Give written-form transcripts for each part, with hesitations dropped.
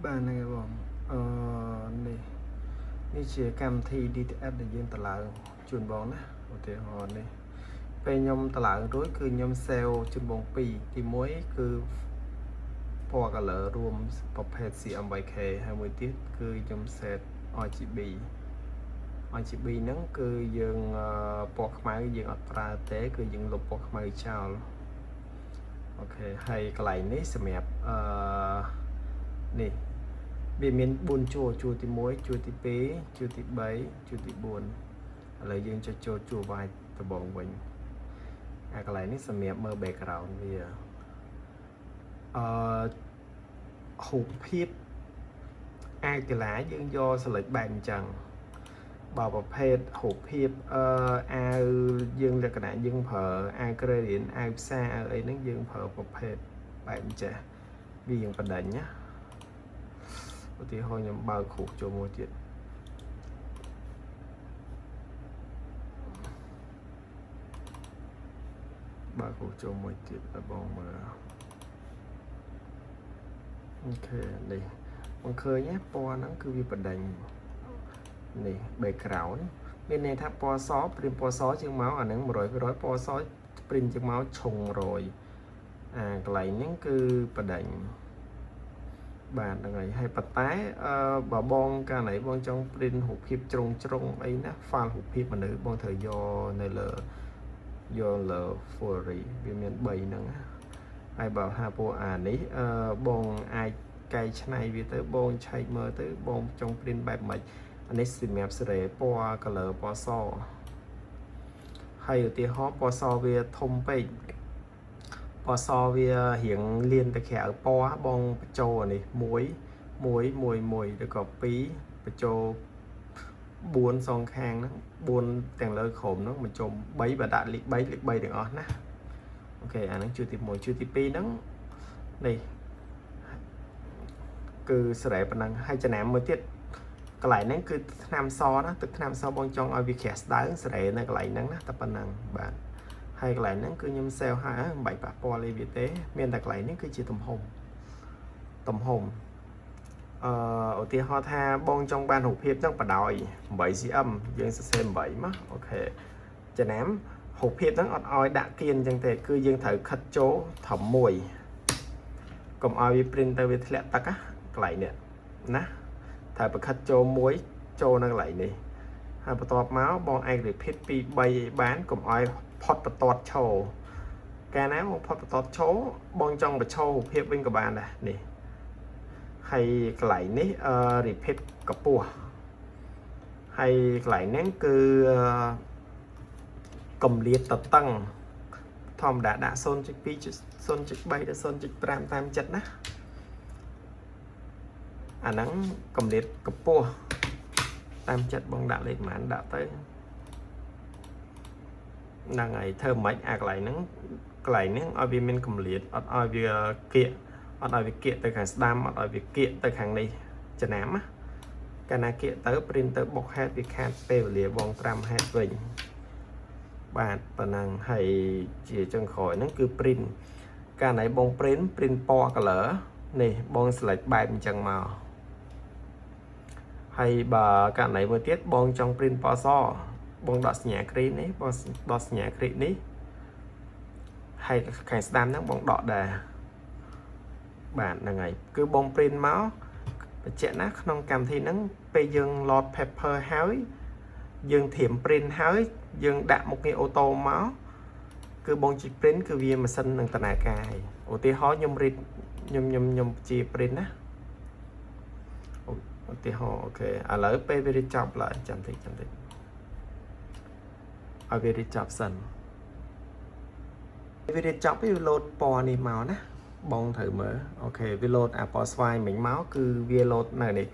Bạn này bọn nàyนี่ជាកម្មវិធី DTF ដែលយើងតម្លើងជូនបងណាឧទាហរណ៍នេះពេលខ្ញុំតម្លើងរួចគឺខ្ញុំ save ជូនបង2ទី1គឺពណ៌ color រួមប្រភេទ CM3K ហើយមួយទៀតគឺខ្ញុំ set RGB ហ្នឹងគឺយើងពណ៌ខ្មៅយើងអត់ប្រើទេគឺយើងលុបពណ៌ខ្មៅចោលអូខេហើយកន្លែងនេះសម្រាប់នេះវាមាន4ជួរទី1ជួរទី2ជួរទី3ជួរទី4ឥឡូវយើងចុចចូលជួរវាយដំបងវិញអាកន្លែងនេះសម្រាប់មើល background វារូបភាពអាចកន្លែងយើងយក select បែបអញ្ចឹងបើប្រភេទរូបភាពអាវយើងលក្ខណៈយើងប្រើអាវ gradient អាវផ្សារអាវអីហ្នឹងយើងប្រើប្រភេទបែបអញ្ចេះវាយើងបដិញ្ញណាឧទាហរណ៍ខ្ញុំបើកគ្រូចូលមួយទៀតបើកគ្រូចូលមួយទៀតឲ្យបងមើលអូខេនេះបងឃើញណាពណ៌ហ្នឹងគឺវាបដិញ្ញនេះ background មានន័យថាពណ៌សព្រាមពណ៌សជាងមកអាហ្នឹង 100% ពណ៌សព្រាមជាងមកឆុងរយអាកន្លែងហ្នឹងគឺបដិញ្ញបាទហ្នឹងហើយប៉ុន្តែបើបងកាលណាបងចង់ print រូបភាពជ្រុងអីណា file រូបភាពមនុស្សបងត្រូវយកនៅលើFury វាមាន3ហ្នឹងហើយបើថាពួកអានេះបងអាចកែច្នៃវាទៅបងឆែកមើលទៅបងចង់ print បែបម៉េចអានេះសម្រាប់សេរីពណ៌ color ពណ៌សហើយឧទាហរណ៍ពណ៌សវាធំពេកពណ៌សវារៀងលៀនទៅក្រៅពណ៌បងបញ្ចូលអានេះ1ឬក៏2បញ្ចូល4សងខាងហ្នឹង4ទាំងលើក្រោមហ្នឹងបញ្ចូល3បើដាក់លេខ3ទាំងអស់ណាអូខេអាហ្នឹងជួរទី1ជួរទី2ហ្នឹងនេះគឺសេរីប៉ុណ្ណឹងហើយចំណាំមួយទៀតកន្លែងហ្នឹងគឺថ្នាំសណាទឹកថ្នាំសបងចង់ឲ្យវាក្រាស់ស្ដើងសេរីនៅកន្លែងហ្នឹងណាតែប៉ុណ្ណឹងបាទហើយកន្លែងហ្នឹងគឺខ្ញុំ save ហើយមិនបាច់ប៉ះពាល់អីវាទេមានតែកន្លែងនេះគឺជាទំហំឧទាហរណ៍ថាបងចង់បានរូបភាពចឹងបដ 8cm យើងសរសេរ8មកអូខេចំណាំរូបភាពហ្នឹងអត់ឲ្យដាក់គៀនចឹងទេគឺយើងត្រូវខិតចូលត្រឹម1កុំឲ្យវា print ទៅវាធ្លាក់ទឹកណាកន្លែងនេះណាត្រូវប្រខិតចូល1ចូលនៅកន្លែងនេះហើយបន្ទាប់មកបងឯក repeat ពី3ឲ្យបានកុំឲ្យផុតបន្ទាត់ឈរកាលណាបងផុតបន្ទាត់ឈរបងចង់បញ្ឈររូបភាពវិញក៏បានដែរនេះហើយកន្លែងនេះrepeat កម្ពស់ហើយកន្លែងហ្នឹងគឺកម្រិតតតឹងធម្មតាដាក់ 0.2 0.3 ដល់ 0.5 តាមចិត្តណាអាហ្នឹងកម្រិតកម្ពស់តាមចិត្តបងដាក់លេខប៉ុន្មានដាក់ទៅហ្នឹងហើយធ្វើមិនអាកន្លែងហ្នឹងឲ្យវាមានកម្រិតអត់ឲ្យវាគៀកទៅខាងស្ដាំអត់ឲ្យវាគៀកទៅខាងនេះចំណាំណាកាលណាគៀកទៅ print ទៅបុក head វាខាតពេលវេលាបង5 head វិញបាទប៉ុណ្ណឹងហើយជាចុងក្រោយហ្នឹងគឺ print កាលណាបង print ពណ៌ color នេះបង select បែបអញ្ចឹងមកហើយបើកាលណាមួយទៀតបងចង់ print ពណ៌សបងដកសញ្ញាគ្រីនេះបងដកសញ្ញាគ្រីនេះហើយខាងស្ដាំហ្នឹងបងដកដែរបាទហ្នឹងហើយគឺបង print មកបញ្ជាក់ណាក្នុងកម្មវិធីហ្នឹងពេលយើង load paper ហើយយើងត្រៀម print ហើយយើងដាក់មុខងារអូតូមកគឺបងជី print គឺវាម៉ាស៊ីននឹងដំណើរការហើយឧទាហរណ៍ខ្ញុំ read ខ្ញុំជា print ណាឧទាហរណ៍អូខេឥឡូវពេលវារៀបចប់ឡើយចាំតិចឲ្យវារៀបចប់សិនវារៀបចប់វា load ពណ៌នេះមកណាបងត្រូវមើលអូខេវា load អាពណ៌ស្វាយមិញមកគឺវា load នៅនេះ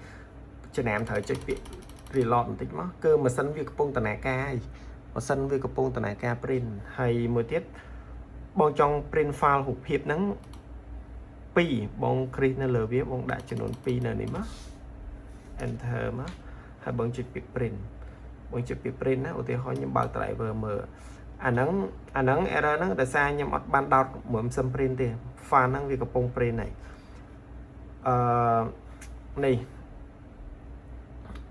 ចំណាំត្រូវចុចពាក្យ reload បន្តិចមកគឺម៉ាស៊ីនវាកំពុងដំណើរការហើយម៉ាស៊ីនវាកំពុងដំណើរការ print ហើយមួយទៀតបងចង់ print file រូបភាពហ្នឹង2បងគ្រីសនៅលើវាបងដាក់ចំនួន2នៅនេះមក enter មកហើយបងចុចពាក្យ print បងចុចពាក្យ print ណាឧទាហរណ៍ខ្ញុំបើក driver មើលអាហ្នឹង error ហ្នឹងដោយសារខ្ញុំអត់បានដោតមួយមិនសឹម print ទេ file ហ្នឹងវាកំពុង print ហើយ này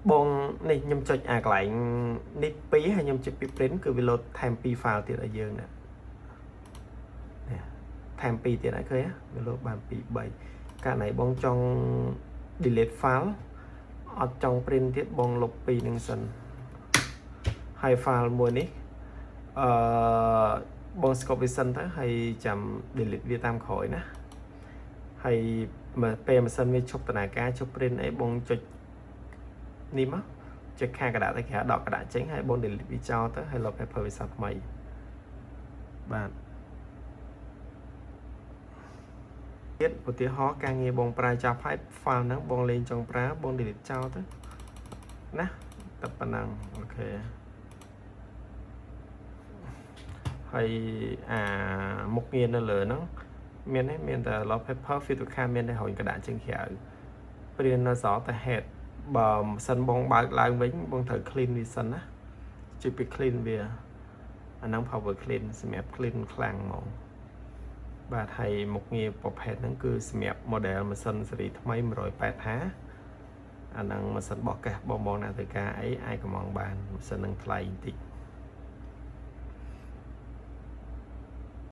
bong này nhâm cho à lại nít pí hay nhâm cho pí print cứ video time pi file thì là dương nè time pi thì lại khơi á video bàn pi 7 cả này bong trong delete file ở trong print tiết bong lục pi nâng sân hai file mua ní bong scope sân thế hay chậm delete việt tam khỏi nè hay mà pe mà sân với chụp tận này cá chụp print ấy bong cho nín á cho khai cái đạn cái đọc cái đạn tránh hay bong delete vi cho tới hay lọc paper với sạc mày bạn biết một tiếng hó càng nghe bong prai cho phải file nó bong lên trong prá bong delete cho tới nè tập bản năng ok hay một nghiên là lửa nó miền ấy miền là lo paper phi tụ khai miền đây hồi cái đạn trên khía bên nó gió tại hệt bờ sân bong bạc lại với bong thử clean đi sân á chỉ bị clean về nắng power clean smep clean khang mỏng và thầy một nghề bọc hệt nó cứ smep model mà sân sẽ đi mấy rồi 8 tháng năng mà sân bỏ cả bong bong nào từ cả ấy ai cũng mong bàn sân năng play tí